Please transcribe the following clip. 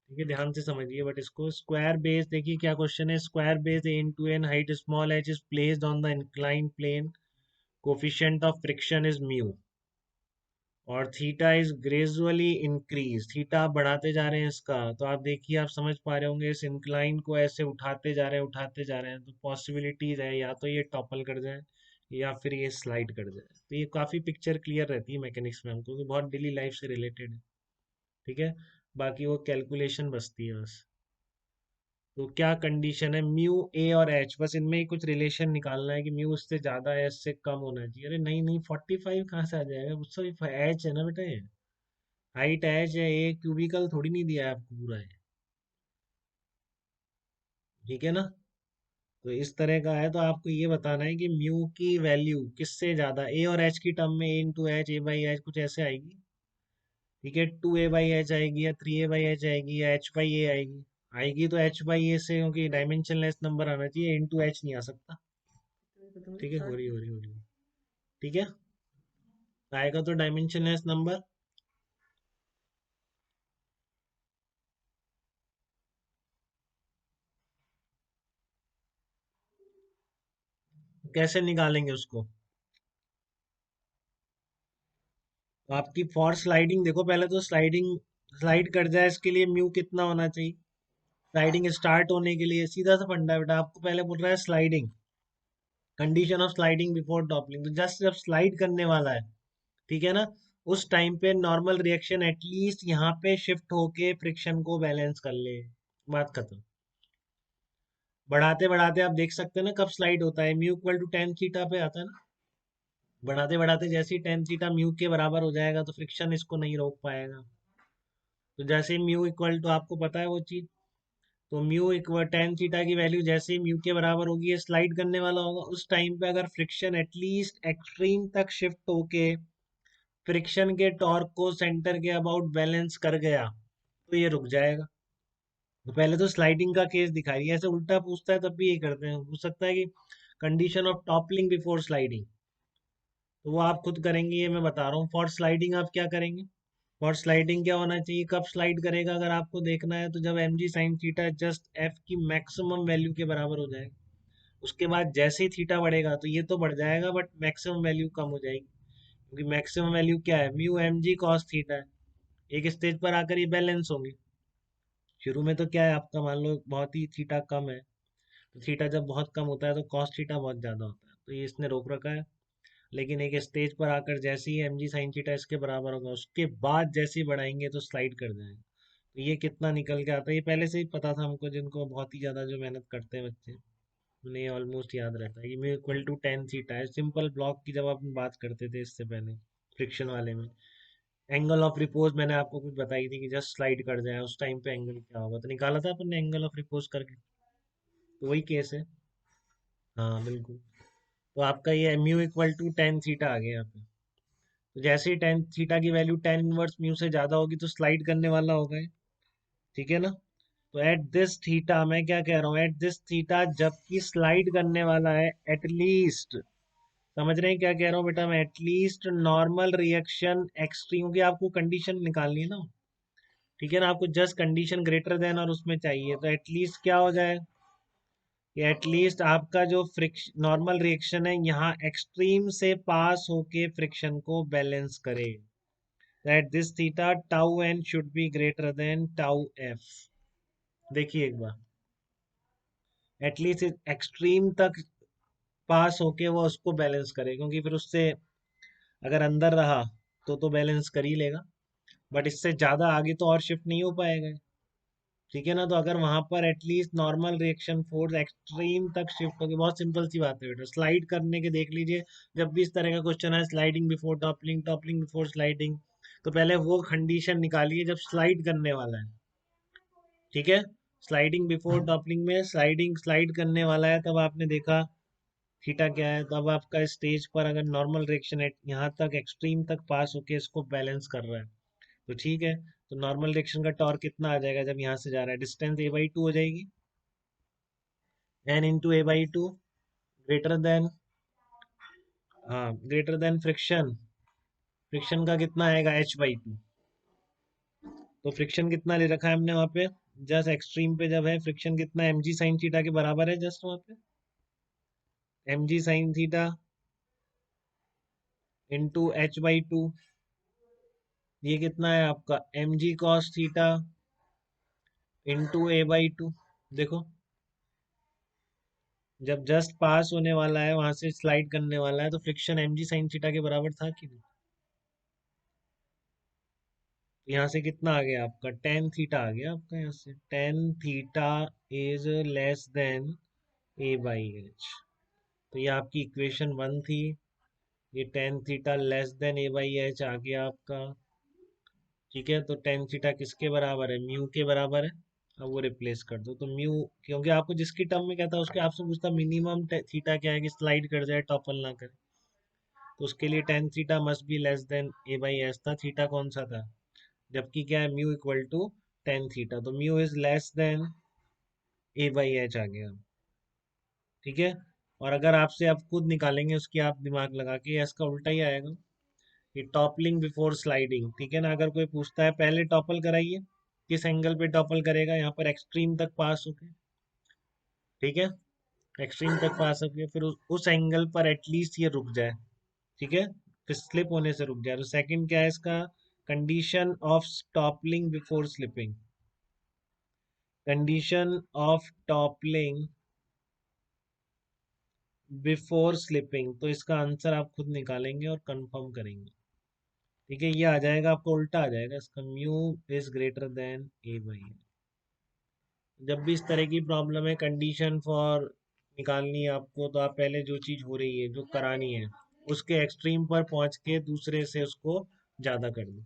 ठीक है, ध्यान से समझिए। बट इसको स्क्वायर बेस, देखिए क्या क्वेश्चन है, square base N to N height small H is placed on the incline plane, coefficient of friction is mu, और theta is gradually increase, theta आप बढ़ाते जा रहे हैं इसका, तो आप देखिए, आप समझ पा रहे होंगे, इस इंक्लाइन को ऐसे उठाते जा रहे हैं, उठाते जा रहे हैं, तो पॉसिबिलिटीज है या तो ये टॉपल कर जाए या फिर ये स्लाइड कर जाए। तो ये काफी पिक्चर क्लियर रहती है मैकेनिक्स में हमको, क्योंकि बहुत डेली लाइफ से रिलेटेड है। ठीक है, बाकी वो कैलकुलेशन बचती है बस। तो क्या कंडीशन है, म्यू ए और एच, बस इनमें ही कुछ रिलेशन निकालना है कि म्यू उससे ज्यादा है, इससे कम होना चाहिए। अरे नहीं नहीं, 45 कहाँ से आ जाएगा, उससे एच है ना बेटा, ये हाइट एच है, ए क्यूबिकल थोड़ी नहीं दिया है आपको पूरा है। ठीक है ना, तो इस तरह का है, तो आपको ये बताना है कि म्यू की वैल्यू किससे ज्यादा, ए और एच की टर्म में, A into H, A by H कुछ ऐसे आएगी। ठीक है, 2a/h आएगी, या 3a/h आएगी, या h/a आएगी। आएगी तो h/a से, क्योंकि डायमेंशनलेस नंबर आना चाहिए, इंटू एच नहीं आ सकता। ठीक है, हो रही। ठीक है, आएगा तो डायमेंशनलेस नंबर। कैसे निकालेंगे उसको, तो आपकी फॉर स्लाइडिंग देखो, पहले तो स्लाइडिंग स्लाइड कर जाए इसके लिए म्यू कितना होना चाहिए, स्लाइडिंग स्टार्ट होने के लिए सीधा सा फंडा है बेटा, आपको पहले बोल रहा है sliding, condition of sliding before toppling, तो जस्ट जब स्लाइड करने वाला है, ठीक है ना, उस टाइम पे नॉर्मल रिएक्शन एटलीस्ट यहाँ पे शिफ्ट होके फ्रिक्शन को बैलेंस कर ले, बात खत्म। बढ़ाते बढ़ाते आप देख सकते हैं ना कब स्लाइड होता है, mu equal to tan theta पे आता है ना, बढ़ाते बढ़ाते जैसे ही टेन थीटा म्यू के बराबर हो जाएगा तो फ्रिक्शन इसको नहीं रोक पाएगा। तो जैसे ही म्यू इक्वल टू, आपको पता है वो चीज, तो म्यू इक्वल टेन थीटा की वैल्यू जैसे ही म्यू के बराबर होगी, ये स्लाइड करने वाला होगा, उस टाइम पे अगर फ्रिक्शन एटलीस्ट एक्सट्रीम तक शिफ्ट होके फ्रिक्शन के टॉर्क को सेंटर के अबाउट बैलेंस कर गया, तो ये रुक जाएगा। तो पहले तो स्लाइडिंग का केस दिखाइए, ऐसे उल्टा पूछता है तब भी यही करते हैं, पूछ सकता है कि condition of toppling before sliding, तो वो आप खुद करेंगे, ये मैं बता रहा हूँ। फॉर स्लाइडिंग आप क्या करेंगे, फॉर स्लाइडिंग क्या होना चाहिए, कब स्लाइड करेगा अगर आपको देखना है, तो जब M G sin theta just F की मैक्सिमम वैल्यू के बराबर हो जाएगा, उसके बाद जैसे ही थीटा बढ़ेगा तो ये तो बढ़ जाएगा, बट मैक्सिमम वैल्यू कम हो जाएगी, क्योंकि मैक्सिमम वैल्यू क्या है, mu M G cos theta है। एक स्टेज पर आकर ये बैलेंस होंगे। शुरू में तो क्या है आपका, मान लो बहुत ही थीटा कम है, तो थीटा जब बहुत कम होता है तो कॉस थीटा बहुत ज्यादा होता है, तो ये इसने रोक रखा है। लेकिन एक स्टेज पर आकर जैसे ही एम जी साइन थीटा इसके बराबर होगा, उसके बाद जैसे ही बढ़ाएंगे तो स्लाइड कर जाएगा। तो ये कितना निकल के आता है, ये पहले से ही पता था हमको, जिनको बहुत ही ज्यादा जो मेहनत करते हैं बच्चे, उन्हें ऑलमोस्ट याद रहता है कि mu equal to tan theta है। सिंपल ब्लॉक की जब अपन बात करते थे इससे पहले, फ्रिक्शन वाले में, एंगल ऑफ रिपोज मैंने आपको कुछ बताई थी कि जस्ट स्लाइड कर जाए उस टाइम पे एंगल क्या होगा, तो निकाला था अपन ने एंगल ऑफ रिपोज करके, तो वही केस है। हाँ बिल्कुल, तो आपका ये mu equal to tan theta आ गया यहाँ पे। तो जैसे ही टेन थीटा की वैल्यू टेन इनवर्स म्यू से ज्यादा होगी तो स्लाइड करने वाला होगा ये। ठीक है ना, तो एट दिस थीटा, मैं क्या कह रहा हूँ, एट दिस थीटा जबकि स्लाइड करने वाला है, एटलीस्ट, समझ रहे हैं क्या कह रहा हूँ बेटा मैं, एटलीस्ट नॉर्मल रिएक्शन एक्सट्रीम की आपको कंडीशन निकालनी है ना। ठीक है ना, आपको जस्ट कंडीशन ग्रेटर देन और उसमें चाहिए, तो एटलीस्ट क्या हो जाए, कि एटलीस्ट आपका जो फ्रिक्शन नॉर्मल रिएक्शन है यहाँ एक्सट्रीम से पास होके फ्रिक्शन को बैलेंस करे, that this theta tau N should be greater than tau F. देखिए एक बार, एटलीस्ट एक्सट्रीम तक पास होके वो उसको बैलेंस करे, क्योंकि फिर उससे अगर अंदर रहा तो बैलेंस कर ही लेगा, बट इससे ज्यादा आगे तो और शिफ्ट नहीं हो पाएगा। ठीक है ना, तो अगर वहां पर at least normal reaction force extreme तक शिफ्ट होगी, बहुत सिंपल सी बात है बेटा, स्लाइड करने के देख लीजिए, जब भी इस तरह का क्वेश्चन है, sliding before toppling, toppling before sliding, तो पहले वो कंडीशन निकालिए जब स्लाइड करने वाला है। ठीक है, स्लाइडिंग बिफोर टॉपलिंग में स्लाइडिंग स्लाइड करने वाला है, तब आपने देखा थीटा क्या है, तब आपका स्टेज पर अगर नॉर्मल रिएक्शन यहाँ तक एक्सट्रीम तक पास होके इसको बैलेंस कर रहा है, तो ठीक है, तो नॉर्मल रिएक्शन का टॉर्क कितना आ जाएगा जब यहाँ से जा रहा है, डिस्टेंस a/2 हो जाएगी, N into a/2, greater than, हाँ ग्रेटर देन फ्रिक्शन, फ्रिक्शन का कितना आएगा h/2, तो फ्रिक्शन कितना ले रखा है हमने वहां पे, जस्ट एक्सट्रीम पे जब है फ्रिक्शन कितना एम जी साइन थीटा के बराबर है, जस्ट वहां पे M G sin theta into H by two, ये कितना है आपका M G cos theta into A by two. देखो जब जस्ट पास होने वाला है वहां से स्लाइड करने वाला है तो friction M G sin theta के बराबर था कि नहीं। यहाँ से कितना आ गया आपका टेन थीटा आ गया आपका, यहाँ से tan theta is less than A by H. तो ये आपकी इक्वेशन वन थी, ये tan theta less than A by H आ गया आपका। ठीक है, तो टेन थीटा किसके बराबर है, म्यू के बराबर है। अब वो रिप्लेस कर दो तो म्यू, क्योंकि आपको जिसकी टर्म में कहता है उसके आपसे पूछता मिनिमम थीटा क्या है कि स्लाइड कर जाए टॉपल ना करे, तो उसके लिए tan theta must be less than A by H था। थीटा कौन सा था, जबकि क्या है mu equal to tan theta, तो mu is less than A by H आ गया। ठीक है, और अगर आपसे आप खुद निकालेंगे उसकी, आप दिमाग लगा के, इसका उल्टा ही आएगा, ये टॉपलिंग बिफोर स्लाइडिंग। ठीक है ना, अगर कोई पूछता है पहले टॉपल कराइए, किस एंगल पे टॉपल करेगा, यहाँ पर एक्सट्रीम तक पास होके। ठीक है, एक्सट्रीम तक पास होके फिर उस एंगल पर एटलीस्ट ये रुक जाए। ठीक है, फिर स्लिप होने से रुक जाए। तो सेकंड क्या है इसका, condition of toppling before slipping, condition of toppling before slipping, तो इसका आंसर आप खुद निकालेंगे और कंफर्म करेंगे। ठीक है, ये आ जाएगा आपको उल्टा आ जाएगा इसका, mu is greater than A by. जब भी इस तरह की प्रॉब्लम है कंडीशन फॉर निकालनी है आपको, तो आप पहले जो चीज हो रही है जो करानी है उसके एक्सट्रीम पर पहुंच के दूसरे से उसको ज्यादा कर दो।